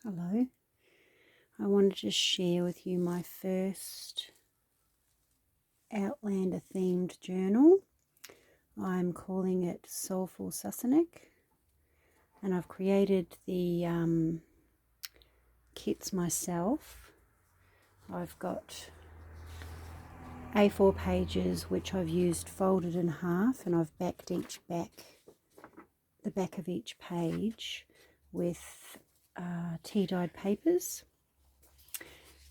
Hello, I wanted to share with you my first Outlander themed journal. I'm calling it Soulful Sassenach, and I've created the kits myself. I've got A4 pages which I've used folded in half, and I've backed the back of each page with tea-dyed papers.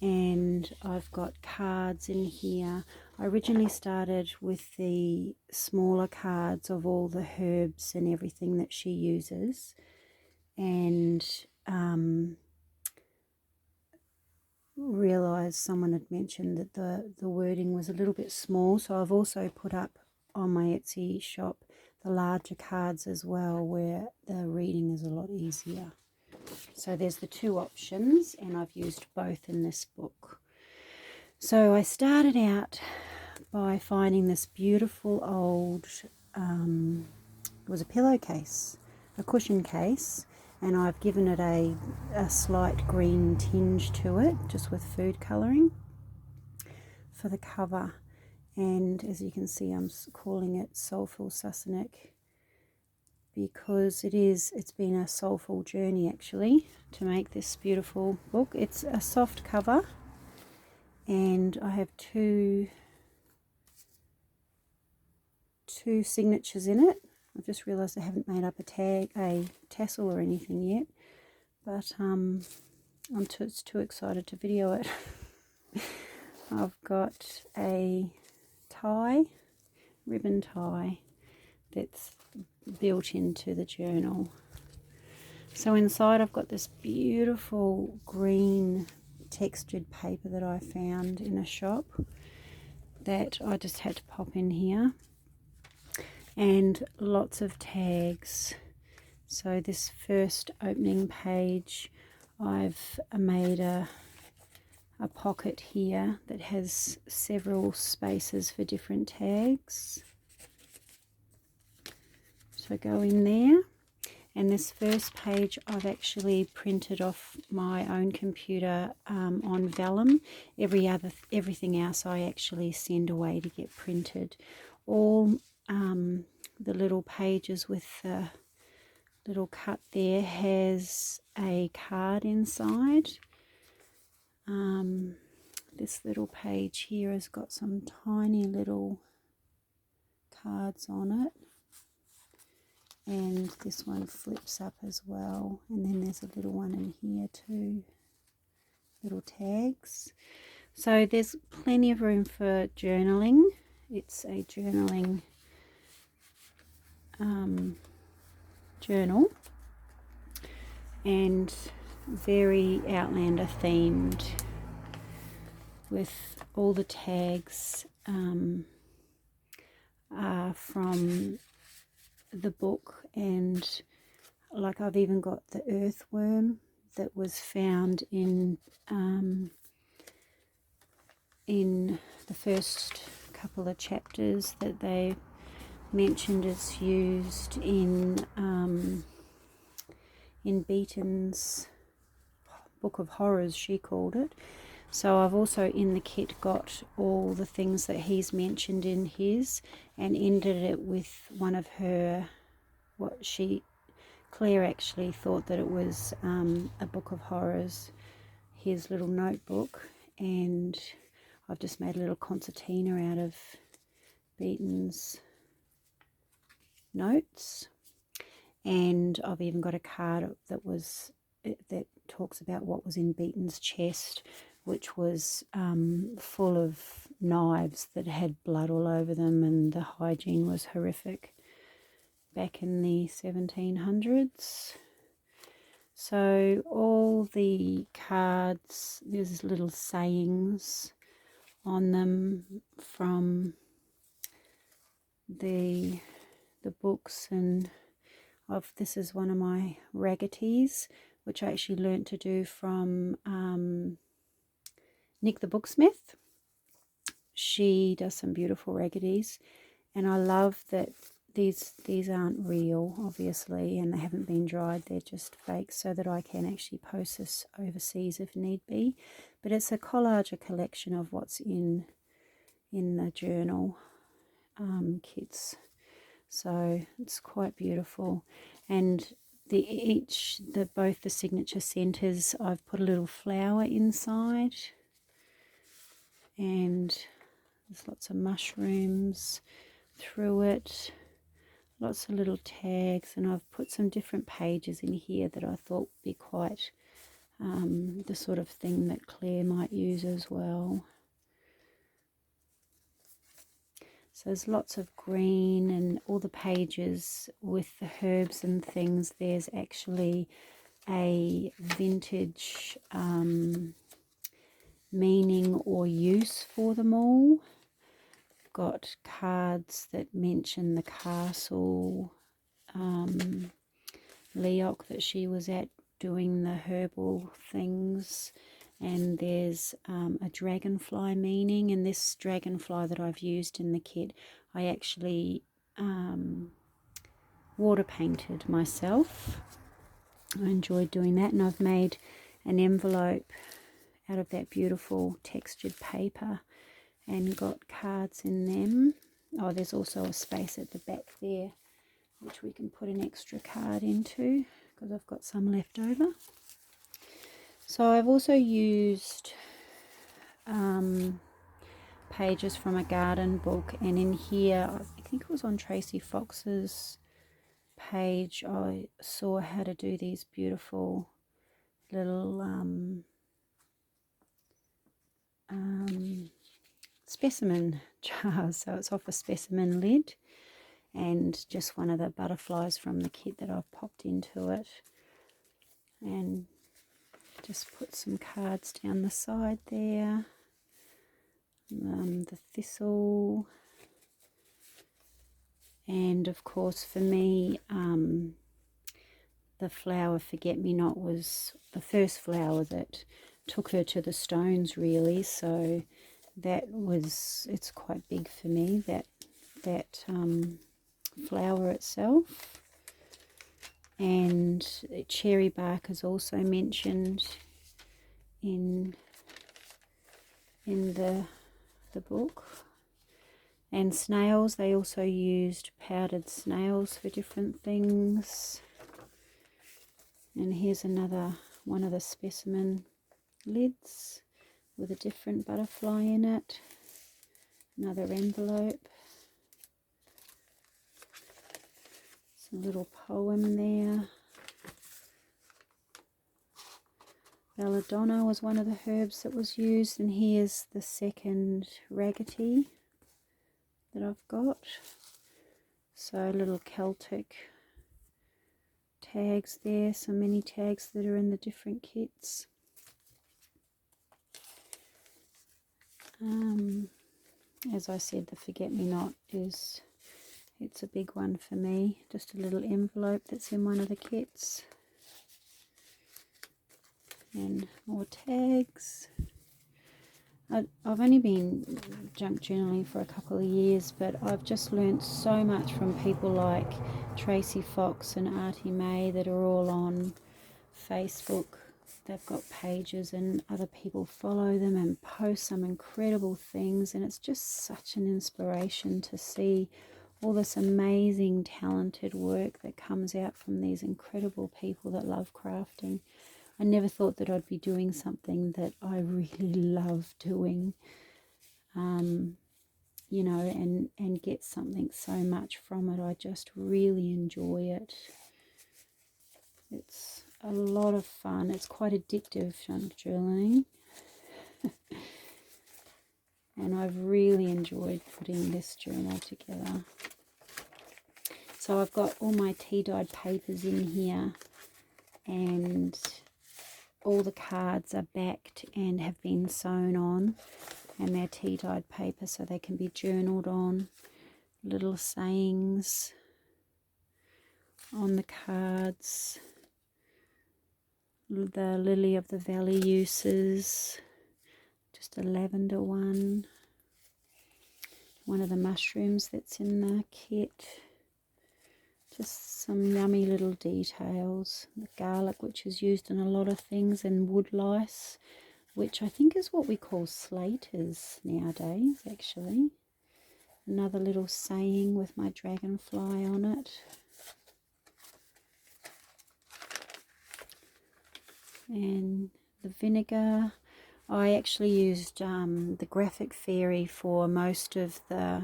And I've got cards in here. I originally started with the smaller cards of all the herbs and everything that she uses, and realised someone had mentioned that the wording was a little bit small, so I've also put up on my Etsy shop the larger cards as well, where the reading is a lot easier. So there's the two options, and I've used both in this book. So I started out by finding this beautiful old, it was a pillowcase, a cushion case, and I've given it a slight green tinge to it, just with food colouring for the cover. And as you can see, I'm calling it Soulful Sassenach, because it's been a soulful journey actually to make this beautiful book. It's a soft cover, and I have two signatures in it. I've just realised I haven't made up a tassel or anything yet, but I'm too excited to video it. I've got a ribbon tie that's built into the journal. So inside I've got this beautiful green textured paper that I found in a shop that I just had to pop in here, and lots of tags. So this first opening page, I've made a pocket here that has several spaces for different tags. So go in there, and this first page I've actually printed off my own computer on vellum. Everything else I actually send away to get printed. All the little pages with the little cut there has a card inside. This little page here has got some tiny little cards on it. And this one flips up as well, and then there's a little one in here too, little tags. So there's plenty of room for journaling. It's a journaling journal, and very Outlander themed, with all the tags are from the book. And like, I've even got the earthworm that was found in the first couple of chapters that they mentioned is used in Beaton's Book of Horrors, she called it. So I've also in the kit got all the things that he's mentioned in his, and ended it with one of her, Claire actually thought that it was a Book of Horrors, his little notebook, and I've just made a little concertina out of Beaton's notes. And I've even got a card that talks about what was in Beaton's chest, which was full of knives that had blood all over them, and the hygiene was horrific back in the 1700s. So all the cards, there's little sayings on them from the books, and this is one of my raggeties, which I actually learnt to do from Nick the Booksmith. She does some beautiful raggeties, and I love that these aren't real, obviously, and they haven't been dried. They're just fake, so that I can actually post this overseas if need be. But it's a collage, a collection of what's in the journal kits. So it's quite beautiful. And both the signature centers, I've put a little flower inside, and there's lots of mushrooms through it. Lots of little tags, and I've put some different pages in here that I thought would be quite the sort of thing that Claire might use as well. So there's lots of green, and all the pages with the herbs and things, there's actually a vintage meaning or use for them all. Got cards that mention the castle Leoc that she was at doing the herbal things, and there's a dragonfly meaning, and this dragonfly that I've used in the kit I actually water painted myself. I enjoyed doing that, and I've made an envelope out of that beautiful textured paper and got cards in them. Oh, there's also a space at the back there which we can put an extra card into, because I've got some left over. So I've also used pages from a garden book, and in here, I think it was on Tracy Fox's page, I saw how to do these beautiful little specimen jars. So it's off a specimen lid, and just one of the butterflies from the kit that I've popped into it, and just put some cards down the side there. The thistle, and of course for me the flower Forget-Me-Not was the first flower that took her to the stones, really. So it's quite big for me, that flower itself. And cherry bark is also mentioned in the book. And snails, they also used powdered snails for different things. And here's another one of the specimen lids with a different butterfly in it. Another envelope. A little poem there. Belladonna was one of the herbs that was used, and here's the second raggedy that I've got. So little Celtic tags there, some mini tags that are in the different kits. As I said, the Forget-Me-Not it's a big one for me. Just a little envelope that's in one of the kits. And more tags. I've only been junk journaling for a couple of years, but I've just learnt so much from people like Tracy Fox and Artie May that are all on Facebook. They've got pages, and other people follow them and post some incredible things, and it's just such an inspiration to see all this amazing talented work that comes out from these incredible people that love crafting. I never thought that I'd be doing something that I really love doing, you know, and get something so much from it. I just really enjoy it. It's a lot of fun. It's quite addictive, junk journaling. And I've really enjoyed putting this journal together. So I've got all my tea-dyed papers in here, and all the cards are backed and have been sewn on, and they're tea-dyed paper so they can be journaled on. Little sayings on the cards. The lily of the valley uses, just a lavender one. One of the mushrooms that's in the kit. Just some yummy little details. The garlic, which is used in a lot of things, and wood lice, which I think is what we call slaters nowadays, actually. Another little saying with my dragonfly on it. And the vinegar, I actually used the graphic fairy for most of the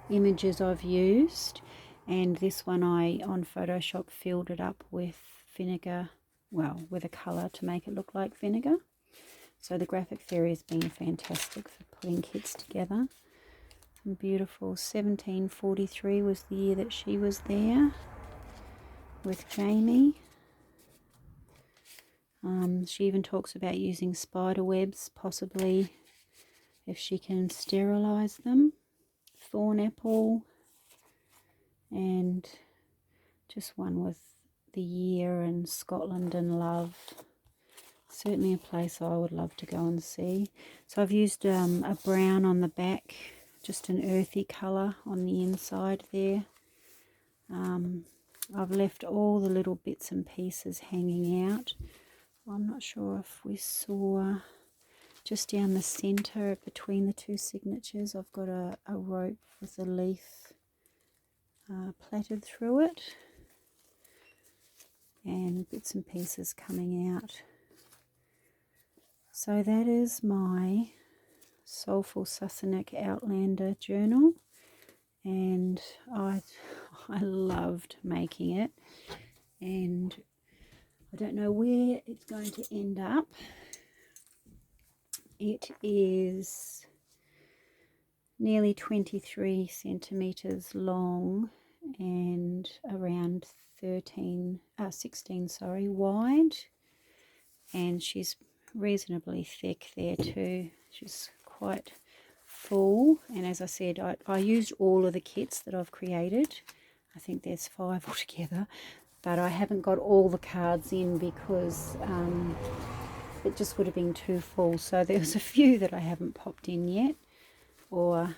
images I've used, and this one I on Photoshop filled it up with vinegar, well, with a colour to make it look like vinegar. So the graphic fairy has been fantastic for putting kits together. Some beautiful, 1743 was the year that she was there with Jamie. She even talks about using spider webs, possibly if she can sterilise them. Thorn apple, and just one with the year and Scotland and love. Certainly a place I would love to go and see. So I've used a brown on the back, just an earthy colour on the inside there. I've left all the little bits and pieces hanging out. I'm not sure if we saw just down the centre between the two signatures, I've got a rope with a leaf plaited through it, and bits and pieces coming out. So that is my Soulful Sassenach Outlander journal, and I loved making it, and I don't know where it's going to end up. It is nearly 23 centimeters long and around 16 wide, and she's reasonably thick there too. She's quite full, and as I said, I used all of the kits that I've created. I think there's 5 altogether, but I haven't got all the cards in because it just would have been too full. So there's a few that I haven't popped in yet, or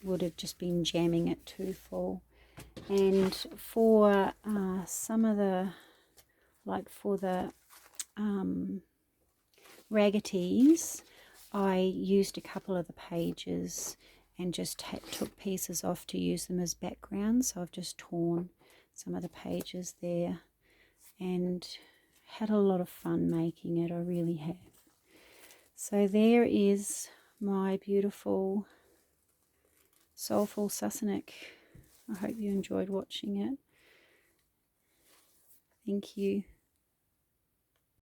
would have just been jamming it too full. And for some of the, like for the raggeties, I used a couple of the pages and just took pieces off to use them as background. So I've just torn some of the pages there and had a lot of fun making it. I really have. So there is my beautiful Soulful Sassenach. I hope you enjoyed watching it. Thank you.